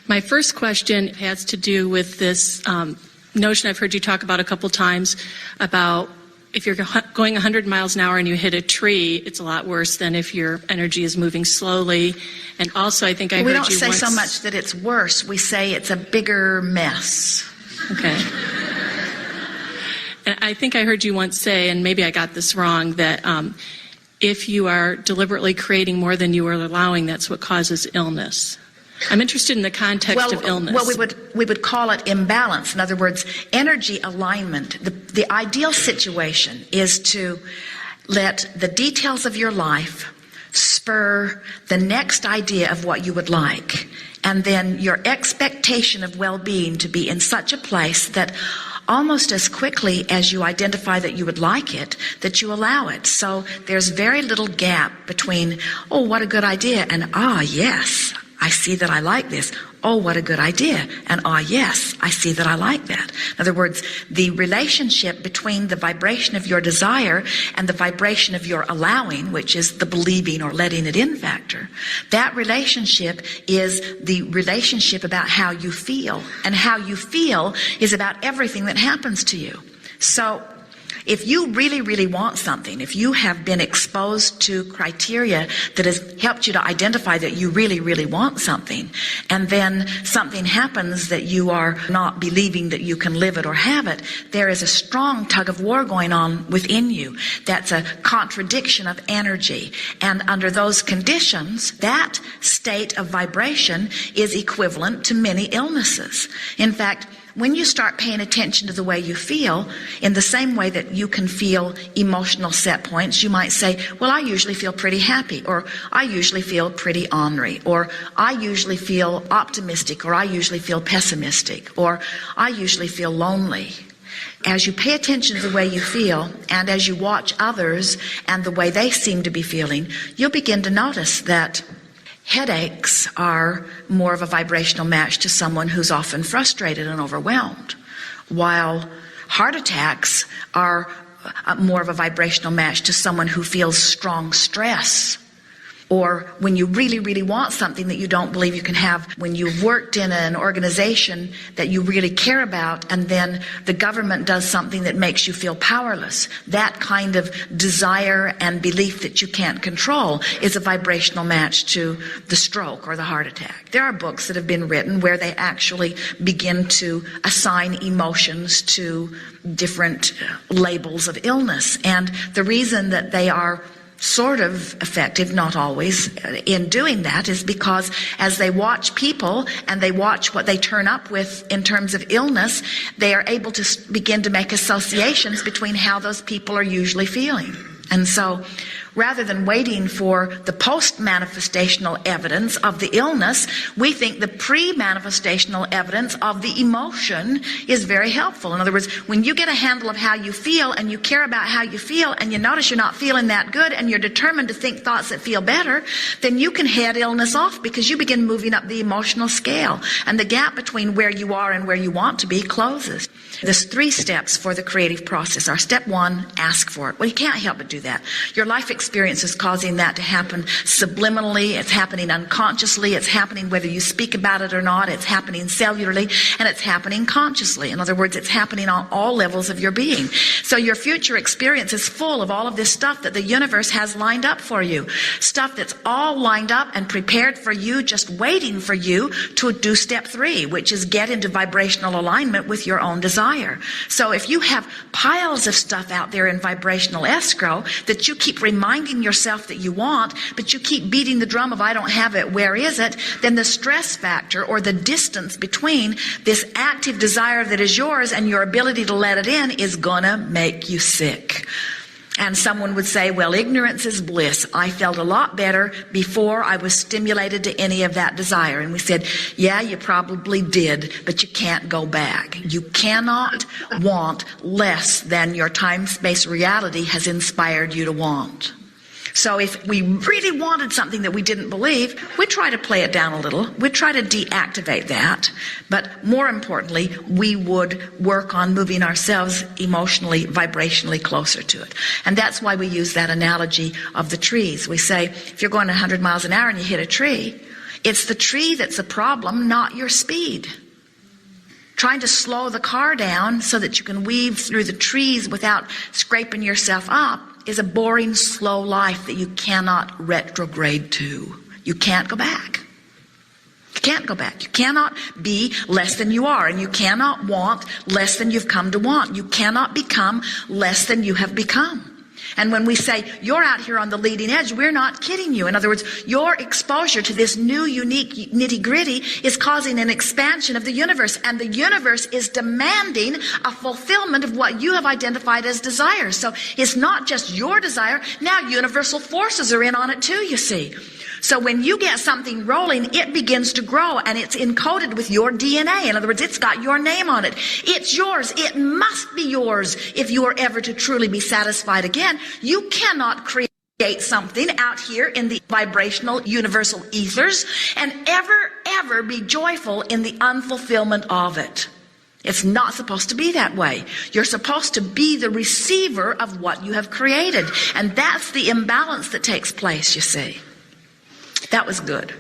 My first question has to do with this notion I've heard you talk about a couple times about if you're going 100 miles an hour and you hit a tree, it's a lot worse than if your energy is moving slowly. And also, I think I heard you once... We don't say so much that it's worse. We say it's a bigger mess. Okay. And I think I heard you once say, and maybe I got this wrong, that if you are deliberately creating more than you are allowing, that's what causes illness. I'm interested in the context of illness. Well, we would call it imbalance. In other words, energy alignment. The ideal situation is to let the details of your life spur the next idea of what you would like, and then your expectation of well-being to be in such a place that almost as quickly as you identify that you would like it, that you allow it. So there's very little gap between, oh, what a good idea, and yes, I see that I like this. Oh, what a good idea. And yes, I see that I like that. In other words, the relationship between the vibration of your desire and the vibration of your allowing, which is the believing or letting it in factor, that relationship is the relationship about how you feel. And how you feel is about everything that happens to you. So if you really, really want something, if you have been exposed to criteria that has helped you to identify that you really, really want something, and then something happens that you are not believing that you can live it or have it, there is a strong tug of war going on within you. That's a contradiction of energy. And under those conditions, that state of vibration is equivalent to many illnesses. In fact, when you start paying attention to the way you feel, in the same way that you can feel emotional set points, you might say, well, I usually feel pretty happy, or I usually feel pretty ornery, or I usually feel optimistic, or I usually feel pessimistic, or I usually feel lonely. As you pay attention to the way you feel, and as you watch others and the way they seem to be feeling, you'll begin to notice that headaches are more of a vibrational match to someone who's often frustrated and overwhelmed, while heart attacks are more of a vibrational match to someone who feels strong stress. Or when you really, really want something that you don't believe you can have, when you've worked in an organization that you really care about, and then the government does something that makes you feel powerless, that kind of desire and belief that you can't control is a vibrational match to the stroke or the heart attack. There are books that have been written where they actually begin to assign emotions to different labels of illness. And the reason that they are sort of effective, not always, in doing that is because as they watch people and they watch what they turn up with in terms of illness, they are able to begin to make associations between how those people are usually feeling. And so rather than waiting for the post-manifestational evidence of the illness, we think the pre-manifestational evidence of the emotion is very helpful. In other words, when you get a handle of how you feel and you care about how you feel and you notice you're not feeling that good and you're determined to think thoughts that feel better, then you can head illness off because you begin moving up the emotional scale. And the gap between where you are and where you want to be closes. There's 3 steps for the creative process. Our step 1, ask for it. Well, you can't help but do that. Your life experience is causing that to happen subliminally. It's happening unconsciously. It's happening whether you speak about it or not. It's happening cellularly, and it's happening consciously. In other words, it's happening on all levels of your being. So your future experience is full of all of this stuff that the universe has lined up for you. Stuff that's all lined up and prepared for you, just waiting for you to do step 3, which is get into vibrational alignment with your own desire. So if you have piles of stuff out there in vibrational escrow that you keep reminding yourself that you want, but you keep beating the drum of I don't have it, where is it? Then the stress factor or the distance between this active desire that is yours and your ability to let it in is gonna make you sick. And someone would say, well, ignorance is bliss. I felt a lot better before I was stimulated to any of that desire. And we said, yeah, you probably did, but you can't go back. You cannot want less than your time-space reality has inspired you to want. So if we really wanted something that we didn't believe, we'd try to play it down a little. We'd try to deactivate that. But more importantly, we would work on moving ourselves emotionally, vibrationally closer to it. And that's why we use that analogy of the trees. We say, if you're going 100 miles an hour and you hit a tree, It's the tree that's a problem, not your speed. Trying to slow the car down so that you can weave through the trees without scraping yourself up is a boring, slow life that you cannot retrograde to. You can't go back. You can't go back. You cannot be less than you are, and you cannot want less than you've come to want. You cannot become less than you have become. And when we say you're out here on the leading edge, we're not kidding you. In other words, your exposure to this new, unique nitty-gritty is causing an expansion of the universe. And the universe is demanding a fulfillment of what you have identified as desire. So it's not just your desire. Now universal forces are in on it too, you see. So when you get something rolling, it begins to grow, and it's encoded with your DNA. In other words, it's got your name on it. It's yours. It must be yours if you are ever to truly be satisfied again. You cannot create something out here in the vibrational universal ethers and ever be joyful in the unfulfillment of it. It's not supposed to be that way. You're supposed to be the receiver of what you have created. And that's the imbalance that takes place, you see. That was good.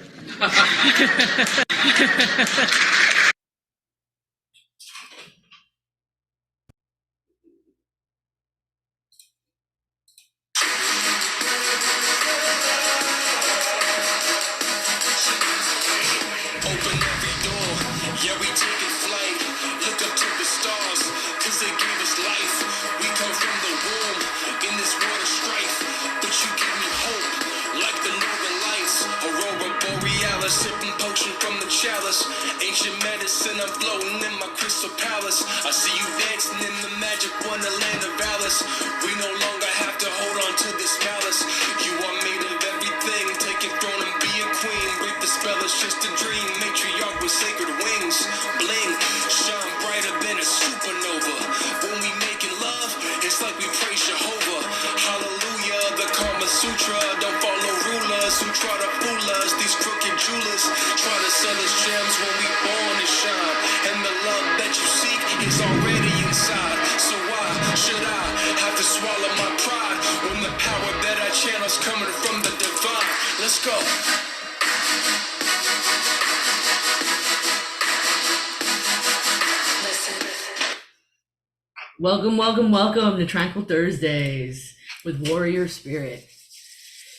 Sipping potion from the chalice, ancient medicine, I'm floating in my crystal palace. I see you dancing in the magic wonderland of Alice. We no longer have to hold on to this malice. You are made of everything, take your throne and be a queen. Break the spell, it's just a dream, matriarch with sacred wings. Bling, shine brighter than a supernova. When we making love, it's like we praise Jehovah. Hallelujah, the Kama Sutra. Don't follow rulers who try to fool us. These crooked jewelers try to sell us gems when we born to shine. And the love that you seek is already inside. So why should I have to swallow my pride when the power that I channel's coming from the divine? Let's go. Welcome to Tranquil Thursdays with Warrior Spirit.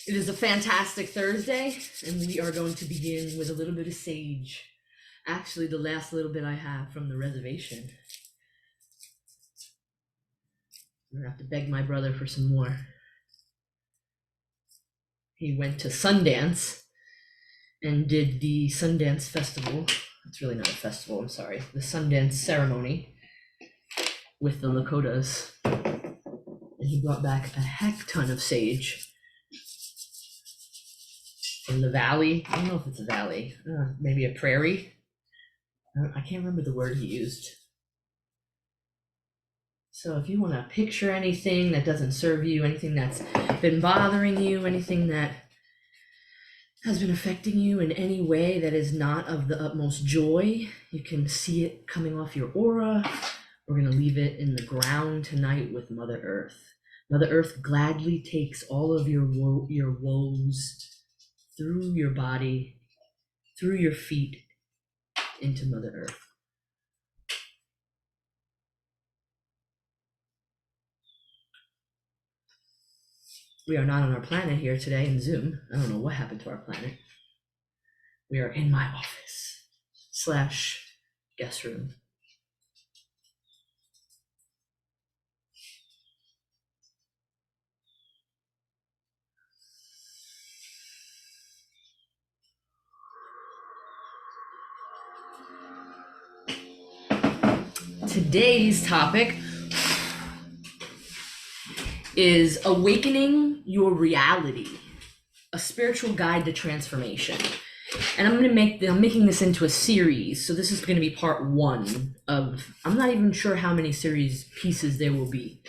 It is a fantastic Thursday, and we are going to begin with a little bit of sage. Actually, the last little bit I have from the reservation. I'm gonna have to beg my brother for some more. He went to Sundance and did the Sundance Festival. It's really not a festival, I'm sorry. The Sundance ceremony with the Lakotas. And he brought back a heck ton of sage. In the valley, I don't know if it's a valley, maybe a prairie. I can't remember the word he used. So if you want to picture anything that doesn't serve you, anything that's been bothering you, anything that has been affecting you in any way that is not of the utmost joy, you can see it coming off your aura. We're going to leave it in the ground tonight with Mother Earth. Mother Earth gladly takes all of your woes through your body, through your feet, into Mother Earth. We are not on our planet here today in Zoom. I don't know what happened to our planet. We are in my office / guest room. Today's topic is awakening your reality, a spiritual guide to transformation. And I'm making this into a series. So this is going to be part 1 of, I'm not even sure how many series pieces there will be.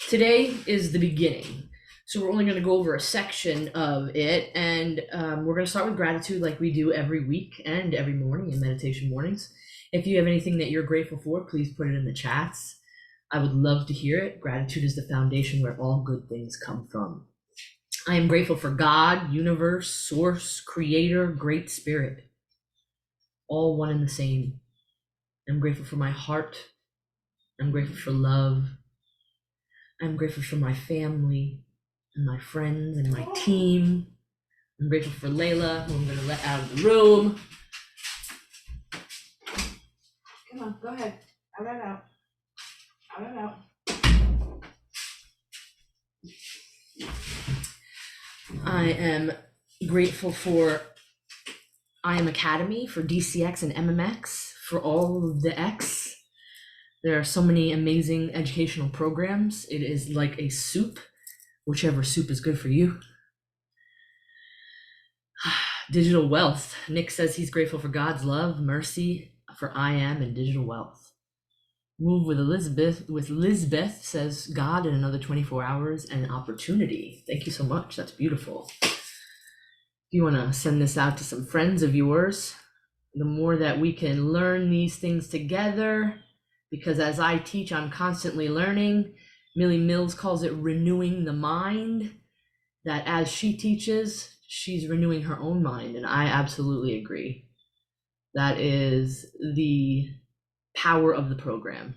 Today is the beginning. So we're only going to go over a section of it. And we're going to start with gratitude like we do every week and every morning in meditation mornings. If you have anything that you're grateful for, please put it in the chats. I would love to hear it. Gratitude is the foundation where all good things come from. I am grateful for God, universe, source, creator, great spirit, all one and the same. I'm grateful for my heart. I'm grateful for love. I'm grateful for my family and my friends and my team. I'm grateful for Layla, who I'm going to let out of the room. Come on, go ahead. Out that out. Out that out. I am grateful for I Am Academy, for DCX and MMX, for all of the X. There are so many amazing educational programs. It is like a soup, whichever soup is good for you. Digital wealth. Nick says he's grateful for God's love, mercy, for I am, and digital wealth. Move with Elizabeth says God in another 24 hours and an opportunity. Thank you so much. That's beautiful. If you want to send this out to some friends of yours, the more that we can learn these things together, because as I teach, I'm constantly learning. Millie Mills calls it renewing the mind, that as she teaches, she's renewing her own mind. And I absolutely agree. That is the power of the program.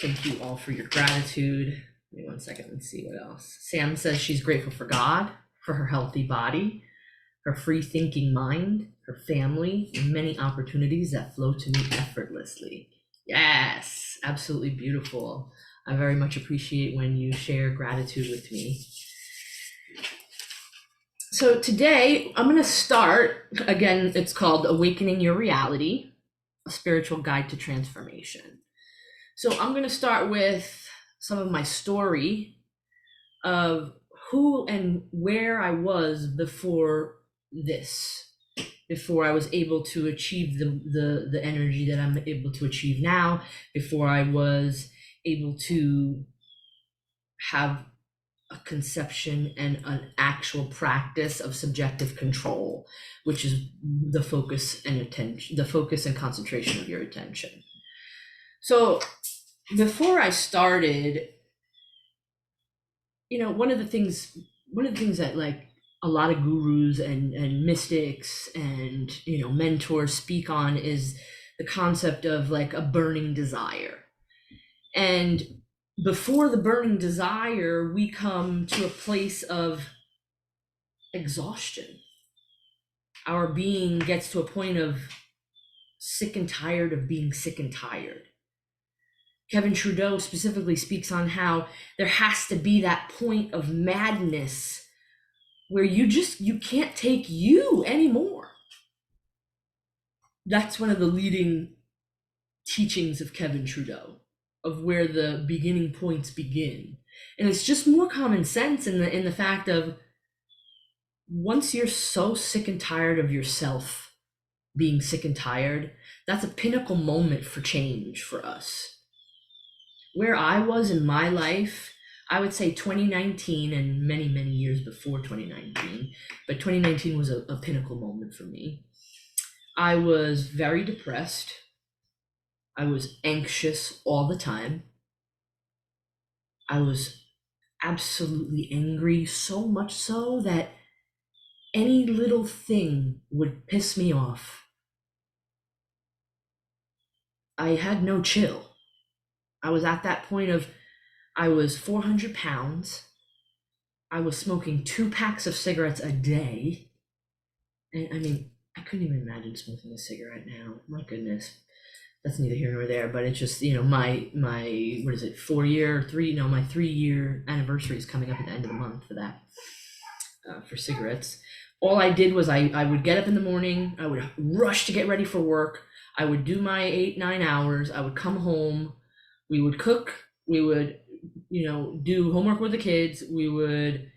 Thank you all for your gratitude. Give me 1 second, let's see what else. Sam says she's grateful for God, for her healthy body, her free thinking mind, her family, and many opportunities that flow to me effortlessly. Yes, absolutely beautiful. I very much appreciate when you share gratitude with me. So today I'm going to start, again, it's called Awakening Your Reality, a spiritual guide to transformation. So I'm going to start with some of my story of who and where I was before this, before I was able to achieve the energy that I'm able to achieve now, before I was able to have a conception and an actual practice of subjective control, which is the focus and attention, the focus and concentration of your attention. So before I started, one of the things that like a lot of gurus and mystics and mentors speak on is the concept of like a burning desire. And before the burning desire, we come to a place of exhaustion. Our being gets to a point of sick and tired of being sick and tired. Kevin Trudeau specifically speaks on how there has to be that point of madness where you can't take you anymore. That's one of the leading teachings of Kevin Trudeau, of where the beginning points begin. And it's just more common sense in the fact of once you're so sick and tired of yourself being sick and tired, that's a pinnacle moment for change for us. Where I was in my life, I would say 2019 and many, many years before 2019, but 2019 was a pinnacle moment for me. I was very depressed. I was anxious all the time. I was absolutely angry, so much so that any little thing would piss me off. I had no chill. I was at that point of, I was 400 pounds. I was smoking 2 packs of cigarettes a day. And I mean, I couldn't even imagine smoking a cigarette now. My goodness. That's neither here nor there, but it's just, my what is it, 3-year anniversary is coming up at the end of the month for that, for cigarettes. All I did was I would get up in the morning, I would rush to get ready for work, I would do my 8-9 hours, I would come home, we would cook, we would, do homework with the kids, we would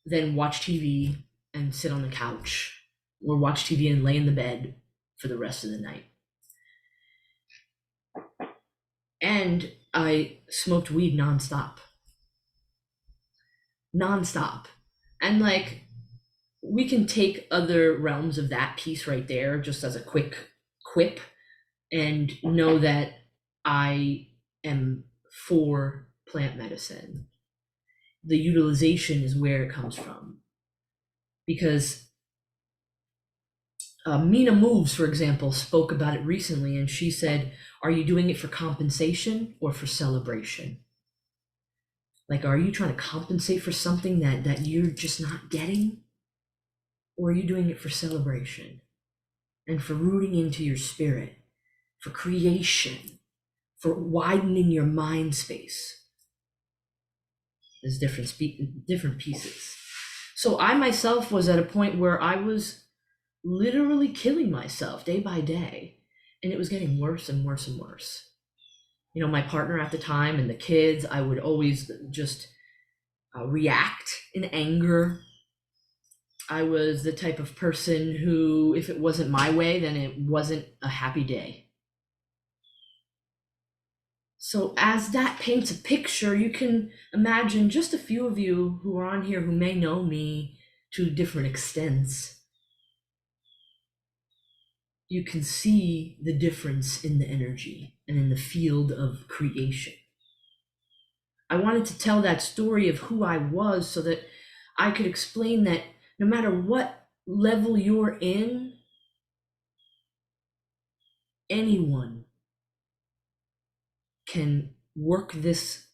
then watch TV and sit on the couch, or watch TV and lay in the bed for the rest of the night. And I smoked weed nonstop. And like, we can take other realms of that piece right there just as a quick quip and know that I am for plant medicine. The utilization is where it comes from. Because Mina Moves, for example, spoke about it recently, and she said, are you doing it for compensation or for celebration? Like, are you trying to compensate for something that you're just not getting? Or are you doing it for celebration and for rooting into your spirit, for creation, for widening your mind space? There's different pieces. So I myself was at a point where I was literally killing myself day by day, and it was getting worse and worse and worse. You know, my partner at the time and the kids, I would always just react in anger. I was the type of person who, if it wasn't my way, then it wasn't a happy day. So as that paints a picture, you can imagine, just a few of you who are on here who may know me to different extents, you can see the difference in the energy and in the field of creation. I wanted to tell that story of who I was so that I could explain that no matter what level you're in, anyone can work this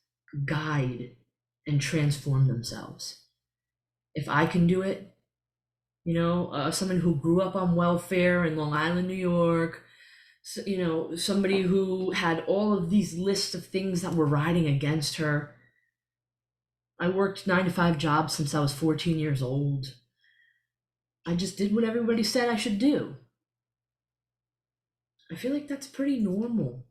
guide and transform themselves. If I can do it, you know, someone who grew up on welfare in Long Island, New York, you know, somebody who had all of these lists of things that were riding against her. I worked 9-to-5 jobs since I was 14 years old. I just did what everybody said I should do. I feel like that's pretty normal.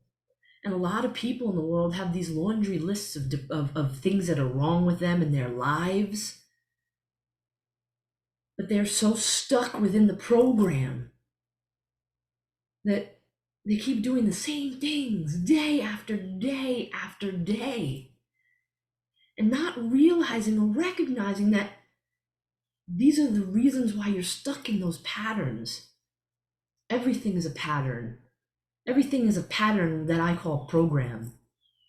And a lot of people in the world have these laundry lists of things that are wrong with them in their lives. But they're so stuck within the program that they keep doing the same things day after day after day. And not realizing or recognizing that these are the reasons why you're stuck in those patterns. Everything is a pattern. Everything is a pattern that I call program.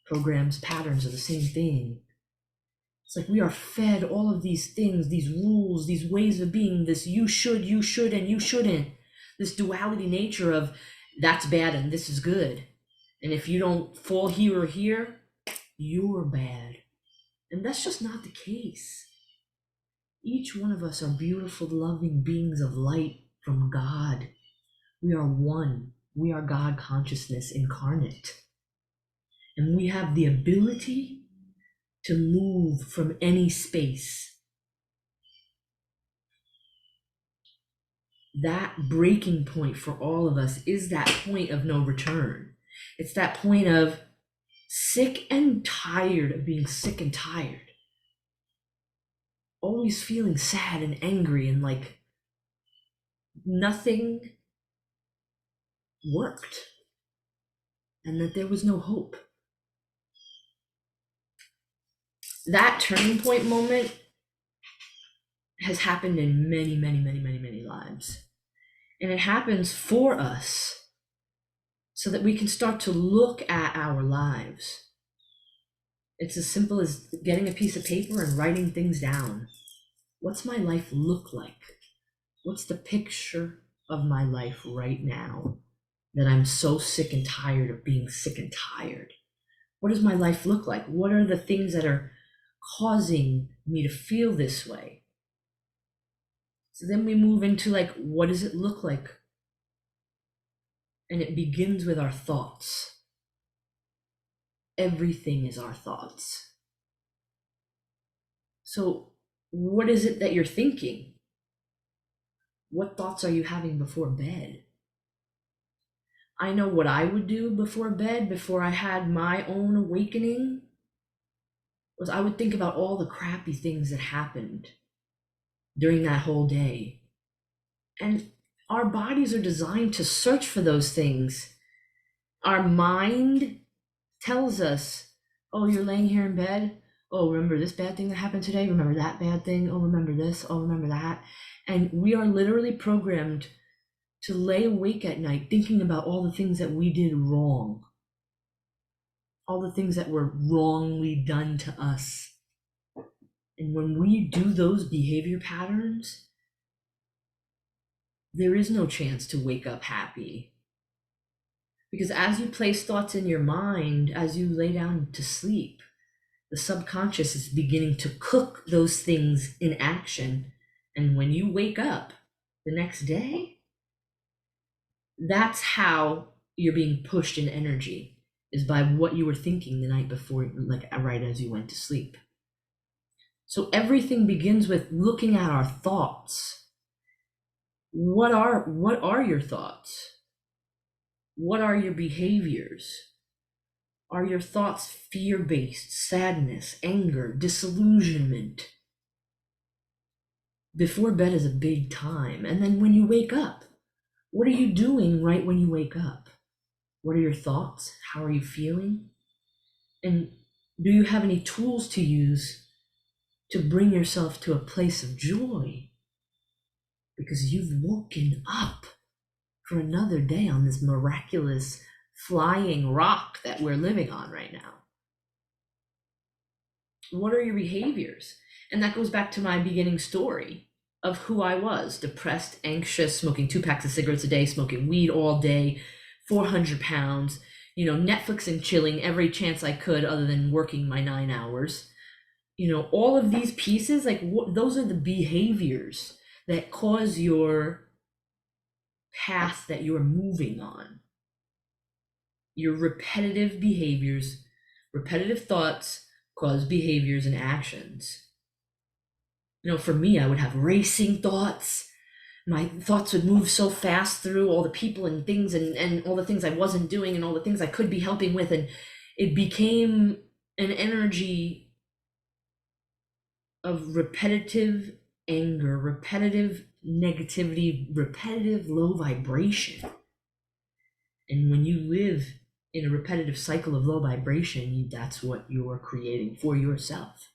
Programs, patterns are the same thing. It's like we are fed all of these things, these rules, these ways of being, this you should, and you shouldn't. This duality nature of that's bad and this is good. And if you don't fall here or here, you're bad. And that's just not the case. Each one of us are beautiful, loving beings of light from God. We are one. We are God consciousness incarnate. And we have the ability to move from any space. That breaking point for all of us is that point of no return. It's that point of sick and tired of being sick and tired. Always feeling sad and angry and like nothing worked and that there was no hope. That turning point moment has happened in many, many, many, many, many lives. And it happens for us so that we can start to look at our lives. It's as simple as getting a piece of paper and writing things down. What's my life look like? What's the picture of my life right now that I'm so sick and tired of being sick and tired? What does my life look like? What are the things that are causing me to feel this way? So then we move into like, what does it look like? And it begins with our thoughts. Everything is our thoughts. So what is it that you're thinking? What thoughts are you having before bed? I know what I would do before bed, before I had my own awakening, was I would think about all the crappy things that happened during that whole day. And our bodies are designed to search for those things. Our mind tells us, oh, you're laying here in bed. Oh, remember this bad thing that happened today? Remember that bad thing? Oh, remember this? Oh, remember that? And we are literally programmed to lay awake at night thinking about all the things that we did wrong. all the things that were wrongly done to us. And when we do those behavior patterns, there is no chance to wake up happy. Because as you place thoughts in your mind, as you lay down to sleep, the subconscious is beginning to cook those things in action. And when you wake up the next day, that's how you're being pushed in energy, is by what you were thinking the night before, like right as you went to sleep. So everything begins with looking at our thoughts. What are your thoughts? What are your behaviors? Are your thoughts fear-based, sadness, anger, disillusionment? Before bed is a big time. And then when you wake up, what are you doing right when you wake up? What are your thoughts? How are you feeling? And do you have any tools to use to bring yourself to a place of joy? Because you've woken up for another day on this miraculous flying rock that we're living on right now. What are your behaviors? And that goes back to my beginning story of who I was: depressed, anxious, smoking 2 packs of cigarettes a day, smoking weed all day, 400 pounds, Netflix and chilling every chance I could other than working my 9 hours. All of these pieces, those are the behaviors that cause your path that you're moving on. Your repetitive behaviors, repetitive thoughts cause behaviors and actions. For me, I would have racing thoughts. My thoughts would move so fast through all the people and things and all the things I wasn't doing and all the things I could be helping with. And it became an energy of repetitive anger, repetitive negativity, repetitive low vibration. And when you live in a repetitive cycle of low vibration, that's what you're creating for yourself.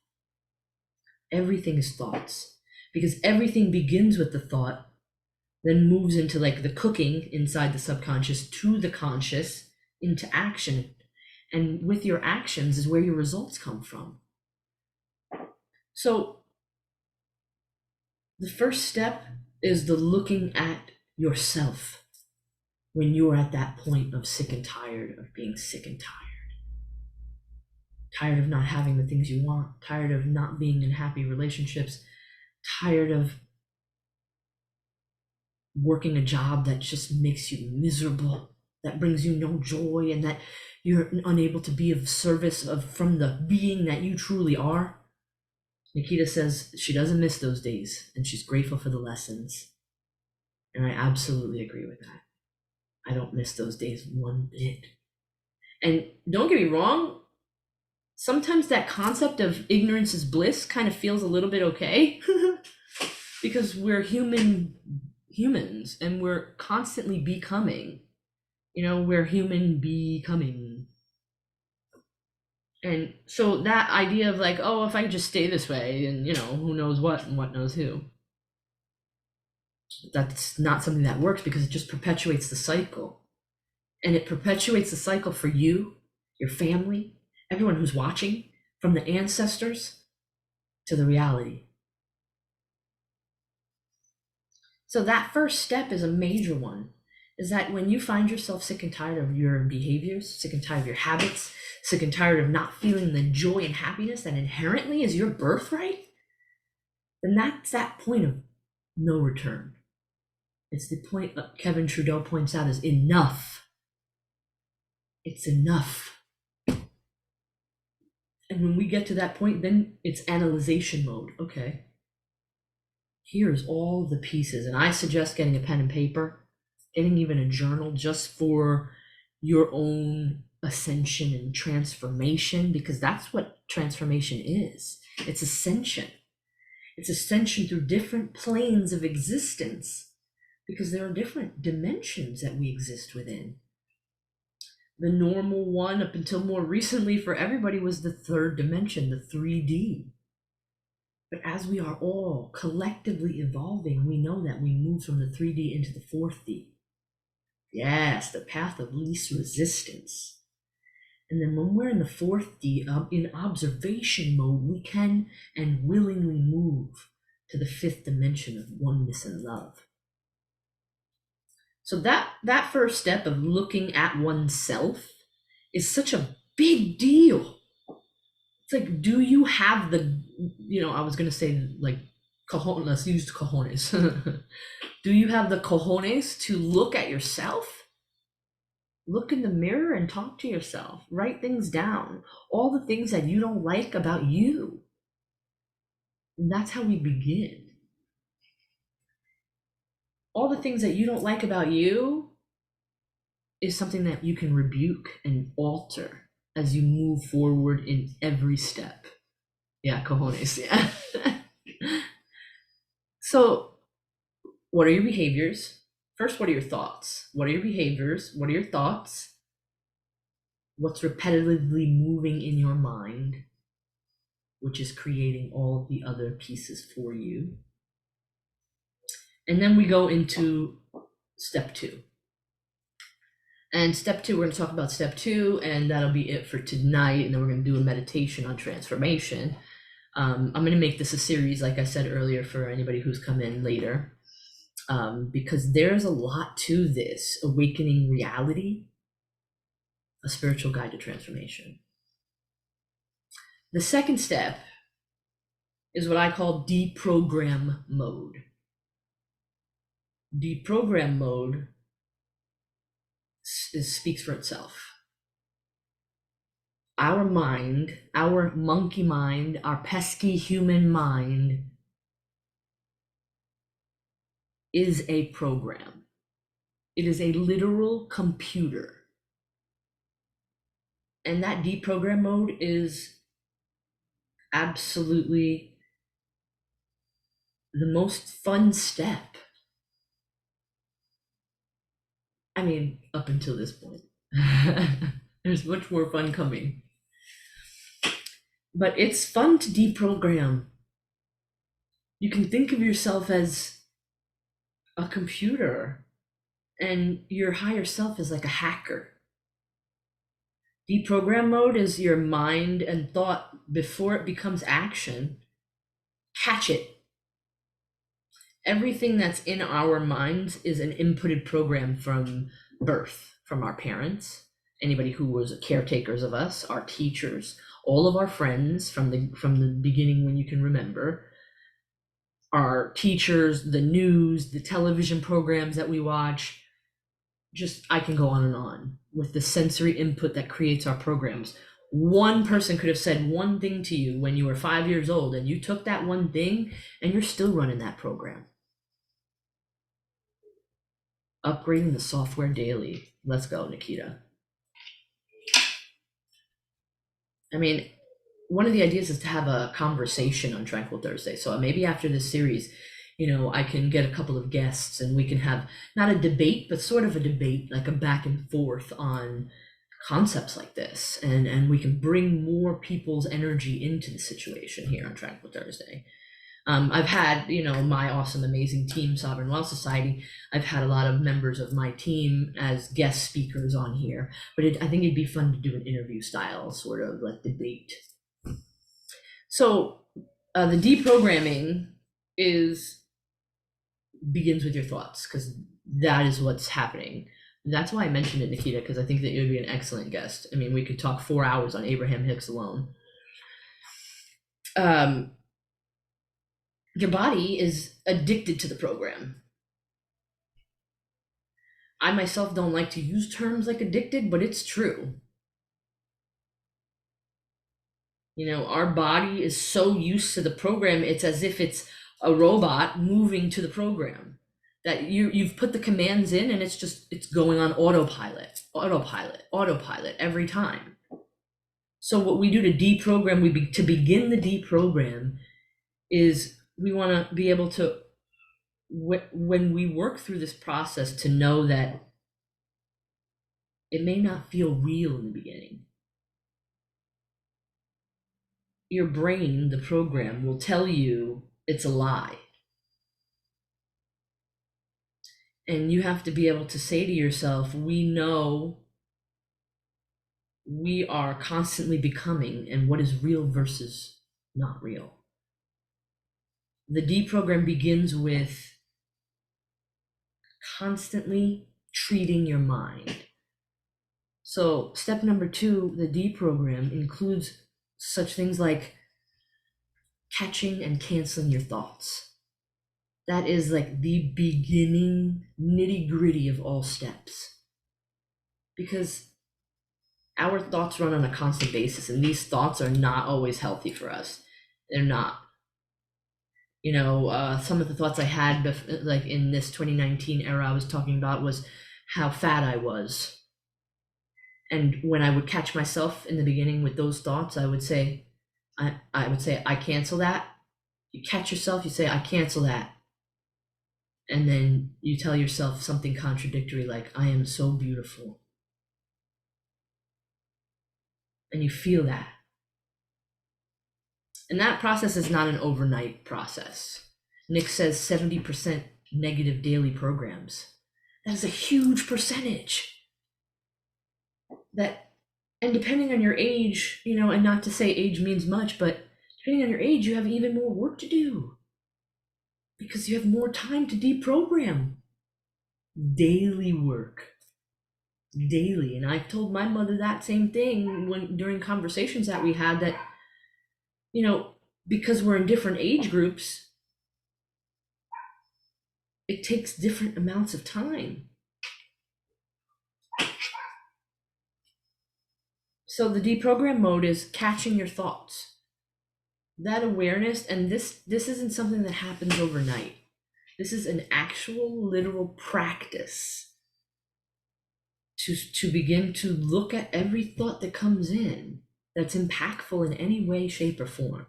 Everything is thoughts, because everything begins with the thought, then moves into the cooking inside the subconscious to the conscious, into action. And with your actions is where your results come from. So the first step is the looking at yourself when you're at that point of sick and tired of being sick and tired. Tired of not having the things you want, tired of not being in happy relationships, tired of working a job that just makes you miserable, that brings you no joy, and that you're unable to be of service from the being that you truly are. Nikita says she doesn't miss those days, and she's grateful for the lessons. And I absolutely agree with that. I don't miss those days one bit. And don't get me wrong, sometimes that concept of ignorance is bliss kind of feels a little bit okay because we're humans and we're constantly becoming. We're human becoming. And so that idea of if I just stay this way and, who knows what and what knows who. That's not something that works, because it just perpetuates the cycle. And it perpetuates the cycle for you, your family, everyone who's watching, from the ancestors to the reality. So that first step is a major one, is that when you find yourself sick and tired of your behaviors, sick and tired of your habits, sick and tired of not feeling the joy and happiness that inherently is your birthright, then that's that point of no return. It's the point that Kevin Trudeau points out is enough. It's enough. And when we get to that point, then it's analyzation mode. Okay, here's all the pieces. And I suggest getting a pen and paper, getting even a journal just for your own ascension and transformation, because that's what transformation is. It's ascension. It's ascension through different planes of existence, because there are different dimensions that we exist within. The normal one up until more recently for everybody was the third dimension, the 3D. But as we are all collectively evolving, we know that we move from the 3D into the 4D. Yes, the path of least resistance. And then when we're in the fourth D, in observation mode, we can and willingly move to the fifth dimension of oneness and love. So that first step of looking at oneself is such a big deal. It's like, do you have the, I was going to say like, cojones, let's use cojones. Do you have the cojones to look at yourself? Look in the mirror and talk to yourself. Write things down. All the things that you don't like about you. And that's how we begin. All the things that you don't like about you is something that you can rebuke and alter as you move forward in every step. Yeah, cojones, yeah. So, what are your behaviors? First, what are your thoughts? What are your behaviors? What are your thoughts? What's repetitively moving in your mind, which is creating all the other pieces for you? And then we go into step 2. And step 2, we're going to talk about step 2, and that'll be it for tonight. And then we're going to do a meditation on transformation. I'm going to make this a series, like I said earlier, for anybody who's come in later, because there's a lot to this. Awakening reality, a spiritual guide to transformation. The second step is what I call deprogram mode. Deprogram mode speaks for itself. Our mind, our monkey mind, our pesky human mind is a program. It is a literal computer. And that deprogram mode is absolutely the most fun step. I mean, up until this point. There's much more fun coming. But it's fun to deprogram. You can think of yourself as a computer, and your higher self is like a hacker. Deprogram mode is your mind and thought before it becomes action. Catch it. Everything that's in our minds is an inputted program from birth, from our parents, anybody who was caretakers of us, our teachers, all of our friends from the beginning when you can remember, our teachers, the news, the television programs that we watch. Just, I can go on and on with the sensory input that creates our programs. One person could have said one thing to you when you were 5 years old, and you took that one thing and you're still running that program. Upgrading the software daily. Let's go, Nikita. I mean, one of the ideas is to have a conversation on Tranquil Thursday. So maybe after this series, I can get a couple of guests and we can have not a debate, but sort of a debate, like a back and forth on concepts like this. And we can bring more people's energy into the situation here on Tranquil Thursday. I've had, my awesome, amazing team, Sovereign Wealth Society. I've had a lot of members of my team as guest speakers on here, but I think it'd be fun to do an interview style sort of like debate. So the deprogramming begins with your thoughts, because that is what's happening. That's why I mentioned it, Nikita, because I think that you would be an excellent guest. I mean, we could talk 4 hours on Abraham Hicks alone. Your body is addicted to the program. I myself don't like to use terms like addicted, but it's true. Our body is so used to the program, it's as if it's a robot moving to the program. That you've put the commands in and it's going on autopilot every time. So what we do to deprogram, to begin the deprogram, is we want to be able to, when we work through this process, to know that it may not feel real in the beginning. Your brain, the program, will tell you it's a lie. And you have to be able to say to yourself, we know we are constantly becoming and what is real versus not real. The deprogram begins with constantly treating your mind. So step number 2, the deprogram, includes such things like catching and canceling your thoughts. That is like the beginning nitty gritty of all steps. Because our thoughts run on a constant basis, and these thoughts are not always healthy for us. They're not. Some of the thoughts I had, like in this 2019 era I was talking about, was how fat I was. And when I would catch myself in the beginning with those thoughts, I would say, I cancel that. You catch yourself, you say, I cancel that. And then you tell yourself something contradictory like, I am so beautiful. And you feel that. And that process is not an overnight process. Nick says 70% negative daily programs. That is a huge percentage. And depending on your age, and not to say age means much, but depending on your age, you have even more work to do because you have more time to deprogram. Daily work. Daily. And I've told my mother that same thing during conversations that we had, that, because we're in different age groups, it takes different amounts of time. So the deprogram mode is catching your thoughts. That awareness, and this isn't something that happens overnight. This is an actual literal practice to begin to look at every thought that comes in that's impactful in any way, shape, or form.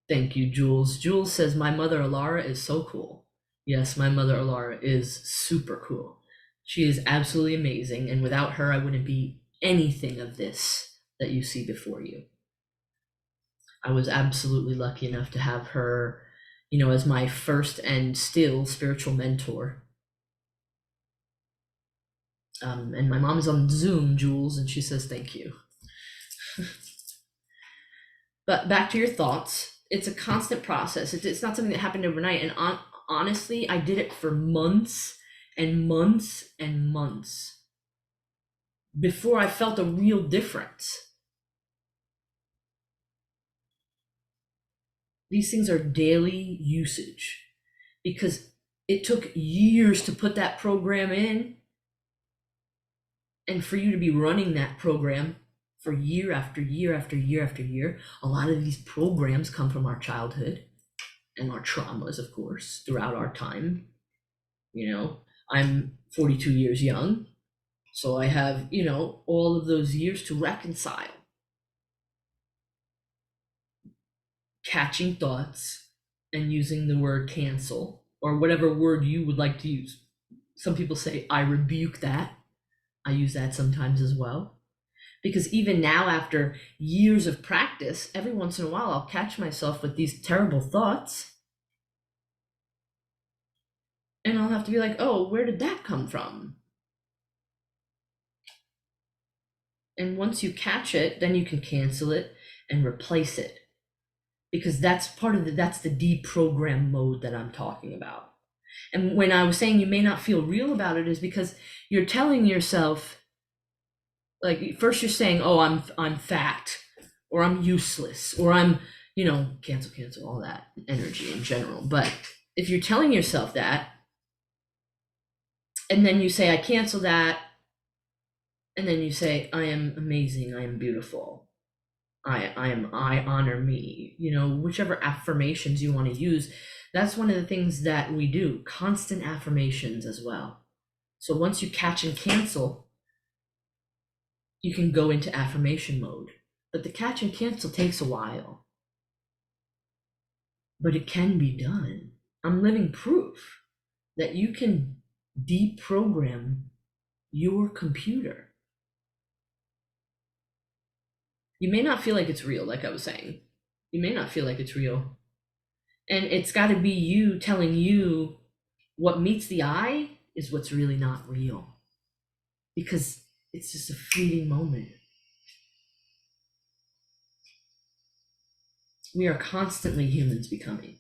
Thank you, Jules. Jules says, my mother, Alara, is so cool. Yes, my mother, Alara, is super cool. She is absolutely amazing, and without her, I wouldn't be anything of this that you see before you. I was absolutely lucky enough to have her, as my first and still spiritual mentor. And my mom is on Zoom, Jules, and she says thank you. But back to your thoughts. It's a constant process. It's not something that happened overnight. And honestly, I did it for months and months and months before I felt a real difference. These things are daily usage because it took years to put that program in, and for you to be running that program for year after year after year after year. A lot of these programs come from our childhood and our traumas, of course, throughout our time. I'm 42 years young, so I have, all of those years to reconcile. Catching thoughts and using the word cancel, or whatever word you would like to use. Some people say, I rebuke that. I use that sometimes as well. Because even now, after years of practice, every once in a while, I'll catch myself with these terrible thoughts. And I'll have to be like, oh, where did that come from? And once you catch it, then you can cancel it and replace it. Because that's that's the deprogram mode that I'm talking about. And when I was saying you may not feel real about it, is because you're telling yourself, like, first you're saying, oh, I'm fat, or I'm useless, or I'm, cancel all that energy in general. But if you're telling yourself that, and then you say, I cancel that, and then you say, I am amazing, I am beautiful, I honor me, whichever affirmations you want to use. That's one of the things that we do, constant affirmations as well. So once you catch and cancel, you can go into affirmation mode. But the catch and cancel takes a while. But it can be done. I'm living proof that you can deprogram your computer. You may not feel like it's real, like I was saying. You may not feel like it's real. And it's got to be you telling you what meets the eye is what's really not real. because it's just a fleeting moment. We are constantly humans becoming.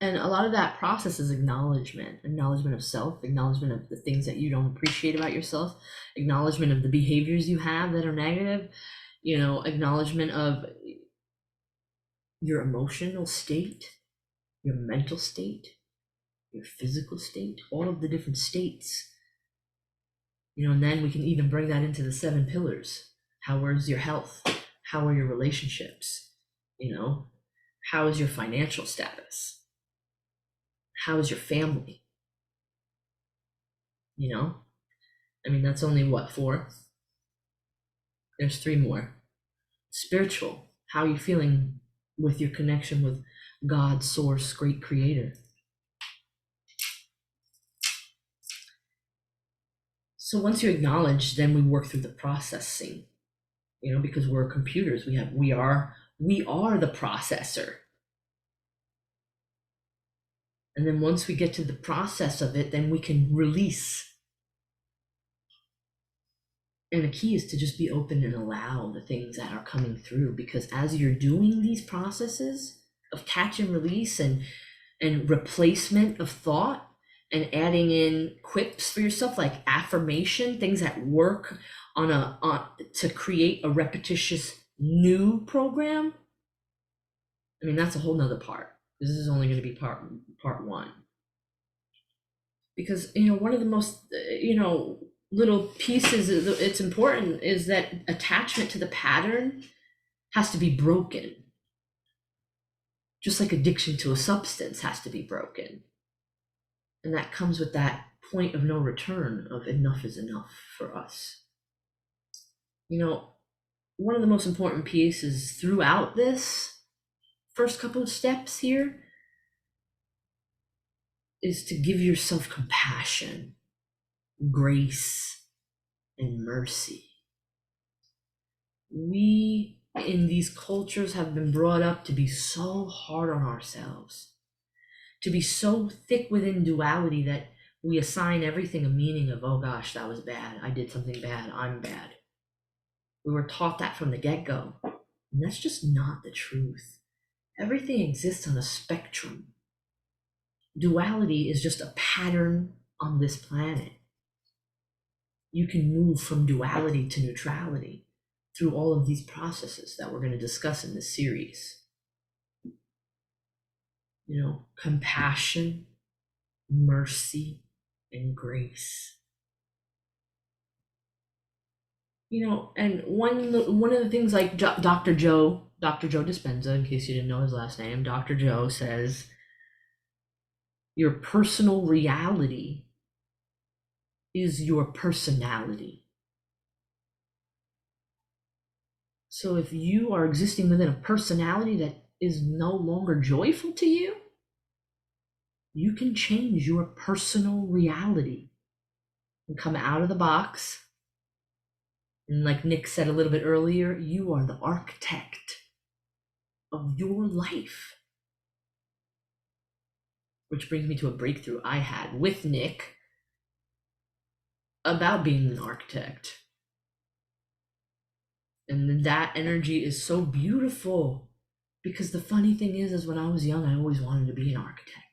And a lot of that process is acknowledgement of self, acknowledgement of the things that you don't appreciate about yourself, acknowledgement of the behaviors you have that are negative, acknowledgement of your emotional state, your mental state, your physical state, all of the different states. And then we can even bring that into the 7 pillars. How is your health? How are your relationships? How is your financial status? How is your family? That's only what, 4? There's 3 more. Spiritual. How are you feeling with your connection with God, source, great creator? So once you acknowledge, then we work through the processing, because we're computers. We are the processor. And then once we get to the process of it, then we can release. And the key is to just be open and allow the things that are coming through, because as you're doing these processes of catch and release and replacement of thought, and adding in quips for yourself, like affirmation, things that work to create a repetitious new program. That's a whole nother part. This is only going to be part 1. Because, one of the most, little pieces, it's important, is that attachment to the pattern has to be broken. Just like addiction to a substance has to be broken. And that comes with that point of no return of enough is enough for us. One of the most important pieces throughout this first couple of steps here is to give yourself compassion, grace, and mercy. We in these cultures have been brought up to be so hard on ourselves, to be so thick within duality that we assign everything a meaning of, oh gosh, that was bad. I did something bad. I'm bad. We were taught that from the get-go. And that's just not the truth. Everything exists on a spectrum. Duality is just a pattern on this planet. You can move from duality to neutrality through all of these processes that we're going to discuss in this series. Compassion, mercy, and grace. And one of the things, like Dr. Joe Dispenza, in case you didn't know his last name, Dr. Joe says, your personal reality is your personality. So if you are existing within a personality that is no longer joyful to you, you can change your personal reality and come out of the box. And like Nick said a little bit earlier, you are the architect of your life. Which brings me to a breakthrough I had with Nick about being an architect. And that energy is so beautiful, because the funny thing is when I was young, I always wanted to be an architect.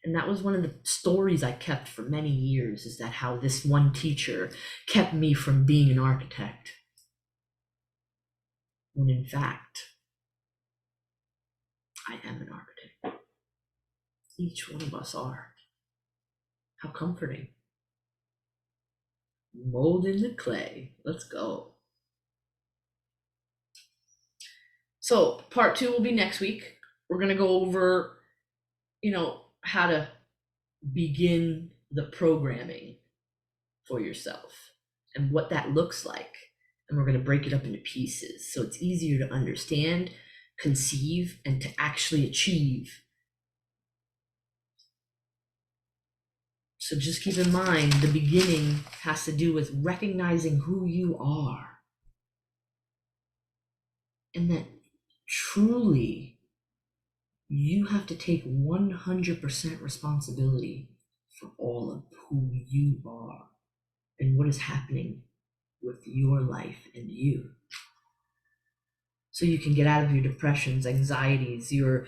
And that was one of the stories I kept for many years, is that how this one teacher kept me from being an architect. When in fact, I am an architect. Each one of us are. How comforting. Mold in the clay. Let's go. So part 2 will be next week. We're going to go over, how to begin the programming for yourself and what that looks like. And we're going to break it up into pieces so it's easier to understand, conceive, and to actually achieve. So just keep in mind, the beginning has to do with recognizing who you are. And that truly you have to take 100% responsibility for all of who you are and what is happening with your life and you. So you can get out of your depressions, anxieties, your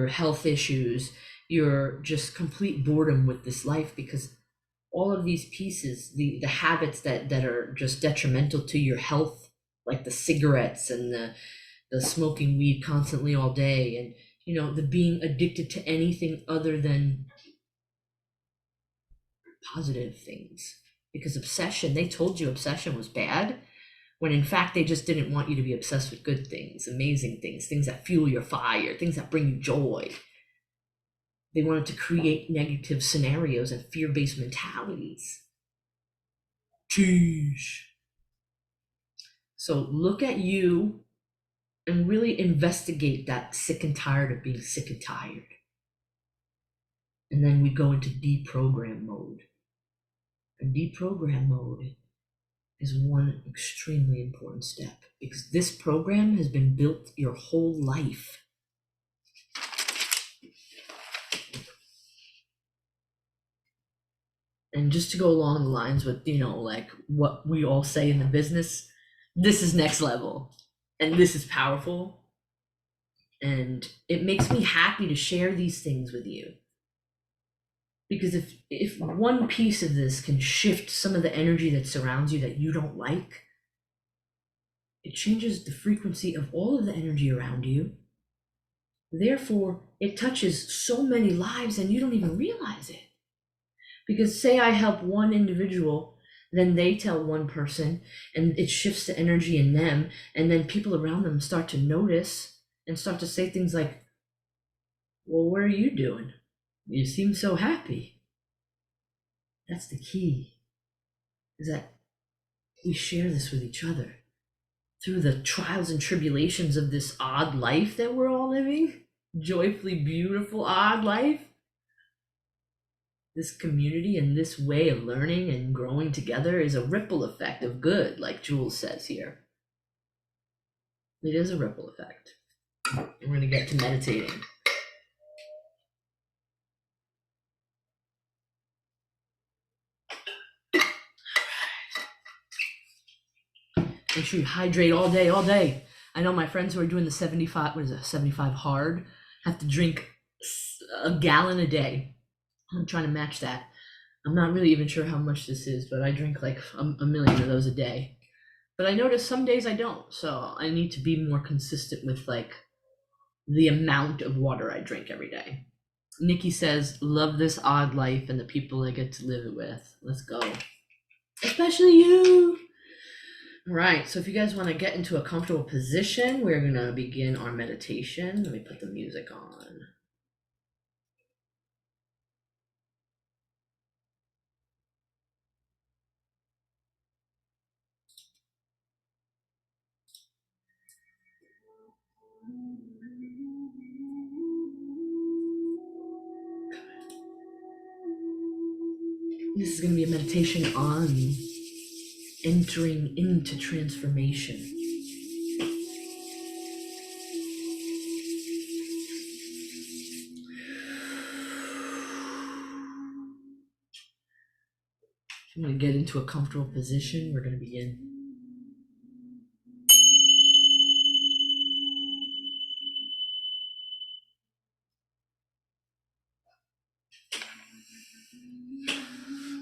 health issues, your just complete boredom with this life, because all of these pieces, the habits that are just detrimental to your health, like the cigarettes and the smoking weed constantly all day, and the being addicted to anything other than positive things. Because obsession, they told you obsession was bad, when in fact they just didn't want you to be obsessed with good things, amazing things, things that fuel your fire, things that bring you joy. They wanted to create negative scenarios and fear-based mentalities. Jeez. So look at you and really investigate that sick and tired of being sick and tired. And then we go into deprogram mode. And deprogram mode is one extremely important step, because this program has been built your whole life. And just to go along the lines with, like what we all say in the business, this is next level and this is powerful. And it makes me happy to share these things with you. Because if one piece of this can shift some of the energy that surrounds you that you don't like, it changes the frequency of all of the energy around you. Therefore, it touches so many lives and you don't even realize it. Because say I help one individual, then they tell one person, and it shifts the energy in them, and then people around them start to notice and start to say things like, well, what are you doing? You seem so happy. That's the key, is that we share this with each other through the trials and tribulations of this odd life that we're all living, joyfully beautiful odd life. This community and this way of learning and growing together is a ripple effect of good, like Jules says here. It is a ripple effect. We're going to get to meditating. Make sure you hydrate all day, all day. I know my friends who are doing the 75 hard, have to drink a gallon a day. I'm trying to match that. I'm not really even sure how much this is, but I drink like a million of those a day. But I notice some days I don't, so I need to be more consistent with like the amount of water I drink every day. Nikki says, love this odd life and the people I get to live it with. Let's go. Especially you. All right, so if you guys want to get into a comfortable position, we're going to begin our meditation. Let me put the music on. This is going to be a meditation on entering into transformation. I'm going to get into a comfortable position. We're going to begin.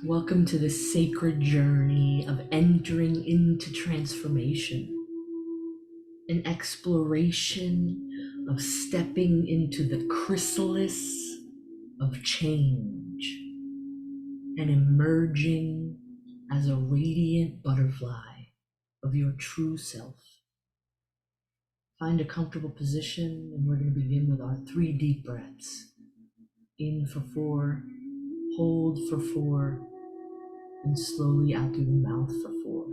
Welcome to this sacred journey of entering into transformation, an exploration of stepping into the chrysalis of change and emerging as a radiant butterfly of your true self. Find a comfortable position, and we're going to begin with our 3 deep breaths. In for 4, hold for 4, and slowly out through the mouth for 4.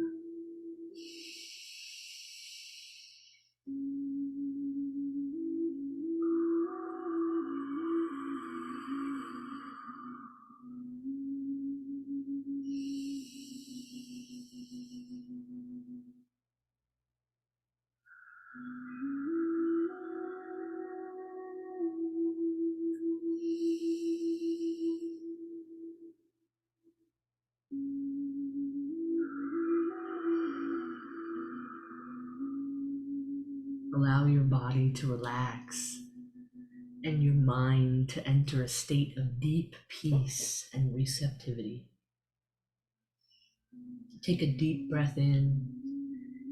Allow your body to relax and your mind to enter a state of deep peace and receptivity. Take a deep breath in,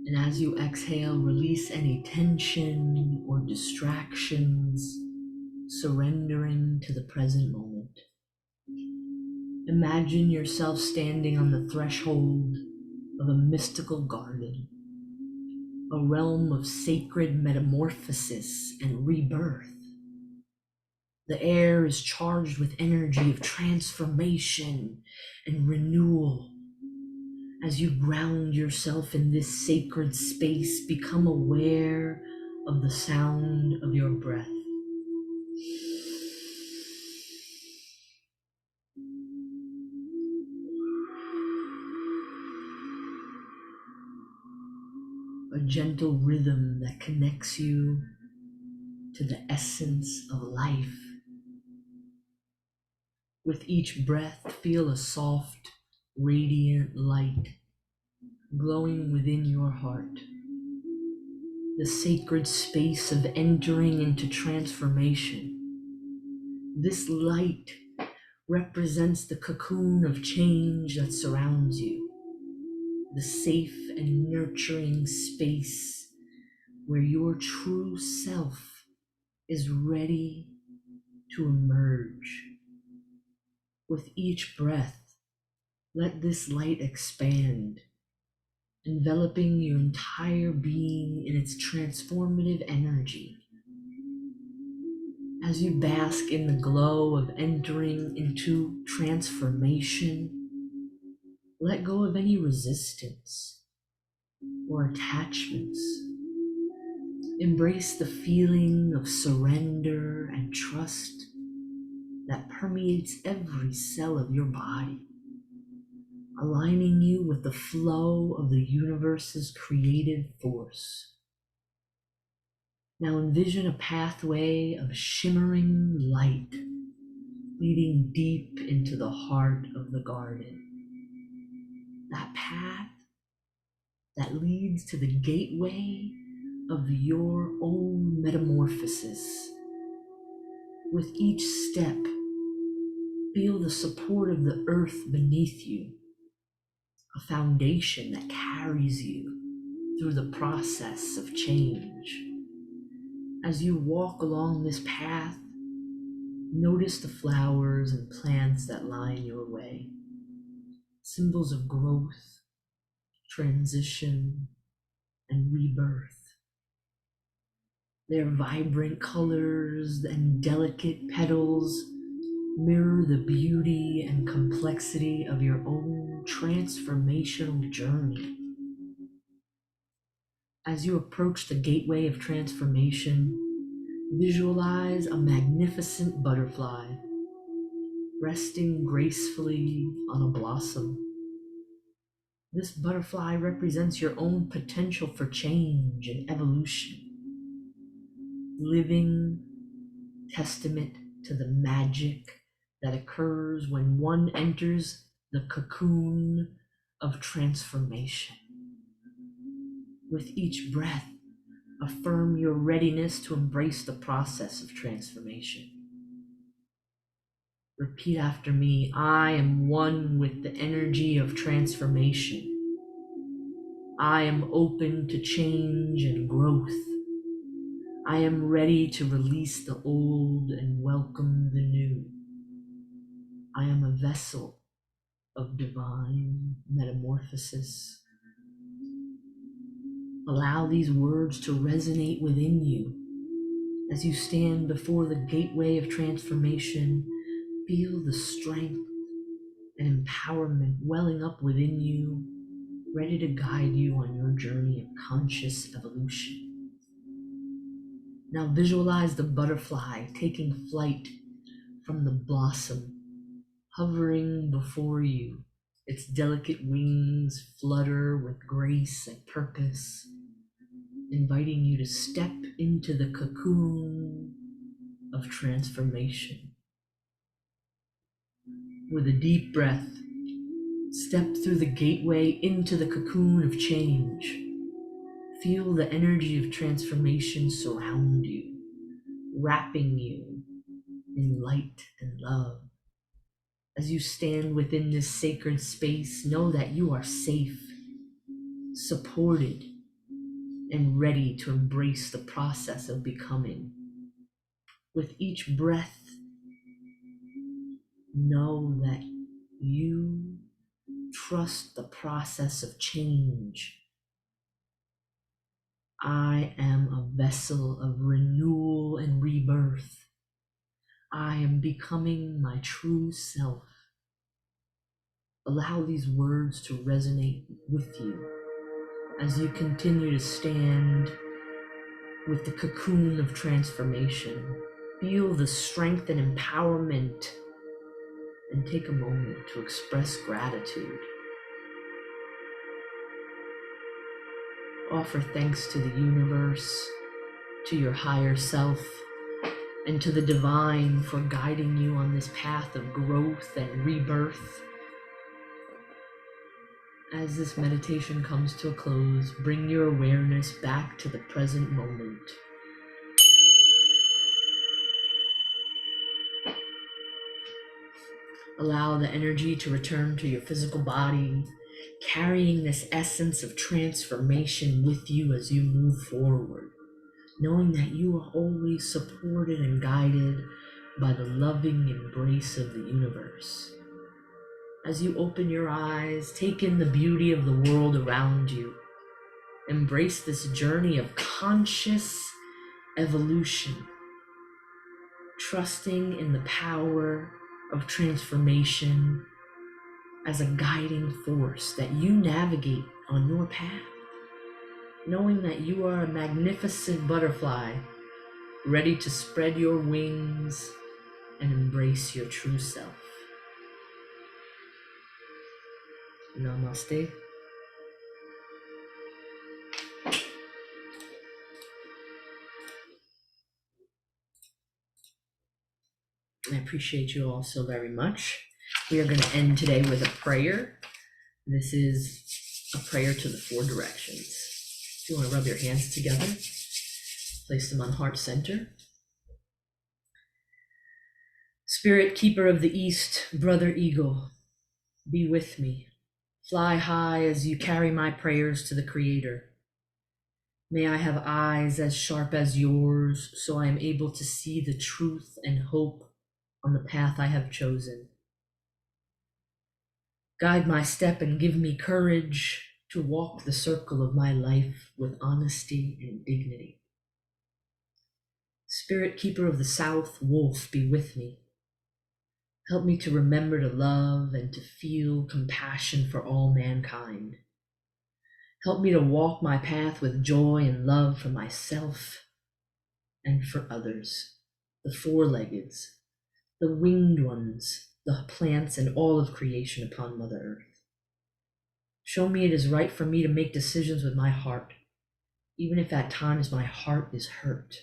and as you exhale, release any tension or distractions, surrendering to the present moment. Imagine yourself standing on the threshold of a mystical garden, a realm of sacred metamorphosis and rebirth. The air is charged with energy of transformation and renewal. As you ground yourself in this sacred space, become aware of the sound of your breath. A gentle rhythm that connects you to the essence of life. With each breath, feel a soft, radiant light glowing within your heart. The sacred space of entering into transformation. This light represents the cocoon of change that surrounds you, the safe and nurturing space where your true self is ready to emerge. With each breath, let this light expand, enveloping your entire being in its transformative energy. As you bask in the glow of entering into transformation, let go of any resistance or attachments. Embrace the feeling of surrender and trust that permeates every cell of your body, aligning you with the flow of the universe's creative force. Now envision a pathway of shimmering light leading deep into the heart of the garden. That path that leads to the gateway of your own metamorphosis. With each step, feel the support of the earth beneath you, a foundation that carries you through the process of change. As you walk along this path, notice the flowers and plants that line your way, symbols of growth, transition, and rebirth. Their vibrant colors and delicate petals mirror the beauty and complexity of your own transformational journey. As you approach the gateway of transformation, visualize a magnificent butterfly resting gracefully on a blossom. This butterfly represents your own potential for change and evolution, living testament to the magic that occurs when one enters the cocoon of transformation. With each breath, affirm your readiness to embrace the process of transformation. Repeat after me, I am one with the energy of transformation. I am open to change and growth. I am ready to release the old and welcome the new. I am a vessel of divine metamorphosis. Allow these words to resonate within you. As you stand before the gateway of transformation, feel the strength and empowerment welling up within you, ready to guide you on your journey of conscious evolution. Now visualize the butterfly taking flight from the blossom, hovering before you. Its delicate wings flutter with grace and purpose, inviting you to step into the cocoon of transformation. With a deep breath, step through the gateway into the cocoon of change. Feel the energy of transformation surround you, wrapping you in light and love. As you stand within this sacred space, know that you are safe, supported, and ready to embrace the process of becoming. With each breath, know that you trust the process of change. I am a vessel of renewal and rebirth. I am becoming my true self. Allow these words to resonate with you as you continue to stand with the cocoon of transformation. Feel the strength and empowerment, and take a moment to express gratitude. Offer thanks to the universe, to your higher self, and to the divine for guiding you on this path of growth and rebirth. As this meditation comes to a close, bring your awareness back to the present moment. Allow the energy to return to your physical body, carrying this essence of transformation with you as you move forward, knowing that you are always supported and guided by the loving embrace of the universe. As you open your eyes, take in the beauty of the world around you. Embrace this journey of conscious evolution, trusting in the power of transformation as a guiding force that you navigate on your path, knowing that you are a magnificent butterfly, ready to spread your wings and embrace your true self. Namaste. I appreciate you all so very much. We are going to end today with a prayer. This is a prayer to the four directions. If you want to rub your hands together, place them on heart center. Spirit keeper of the East, brother eagle, be with me. Fly high as you carry my prayers to the Creator. May I have eyes as sharp as yours, so I am able to see the truth and hope on the path I have chosen. Guide my step and give me courage to walk the circle of my life with honesty and dignity. Spirit keeper of the South, wolf, be with me. Help me to remember to love and to feel compassion for all mankind. Help me to walk my path with joy and love for myself and for others, the four-leggeds, the winged ones, the plants, and all of creation upon Mother Earth. Show me it is right for me to make decisions with my heart, even if at times my heart is hurt.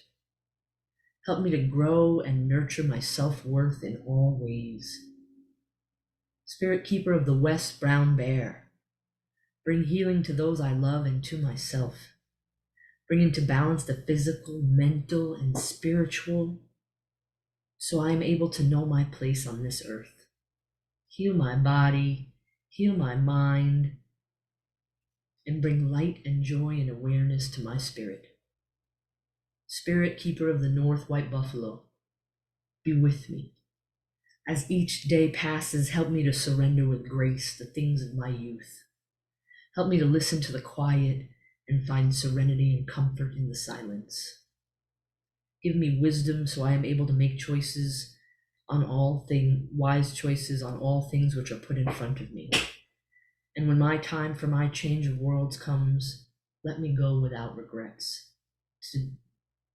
Help me to grow and nurture my self-worth in all ways. Spirit keeper of the West, brown bear, bring healing to those I love and to myself. Bring into balance the physical, mental, and spiritual, so I am able to know my place on this earth. Heal my body, heal my mind, and bring light and joy and awareness to my spirit. Spirit keeper of the North, white buffalo, be with me. As each day passes, help me to surrender with grace the things of my youth. Help me to listen to the quiet and find serenity and comfort in the silence. Give me wisdom so I am able to make choices on all things, wise choices on all things which are put in front of me. And when my time for my change of worlds comes, let me go without regrets.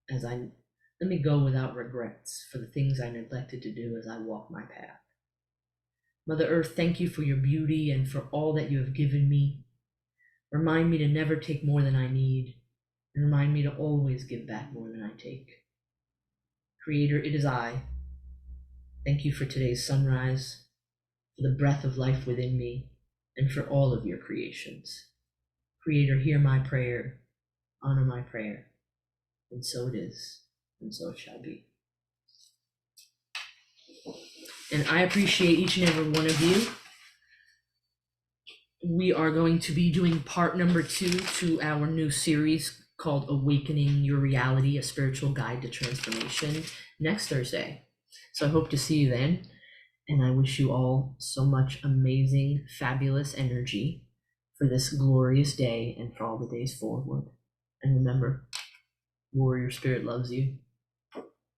Let me go without regrets for the things I neglected to do as I walk my path. Mother Earth, thank you for your beauty and for all that you have given me. Remind me to never take more than I need, and remind me to always give back more than I take. Creator, it is I. Thank you for today's sunrise, for the breath of life within me, and for all of your creations. Creator, hear my prayer. honor my prayer. And so it is, and so it shall be. And I appreciate each and every one of you. We are going to be doing part number 2 to our new series called Awakening Your Reality, a Spiritual Guide to Transformation, next Thursday. So I hope to see you then. And I wish you all so much amazing, fabulous energy for this glorious day and for all the days forward. And remember, Warrior Spirit loves you.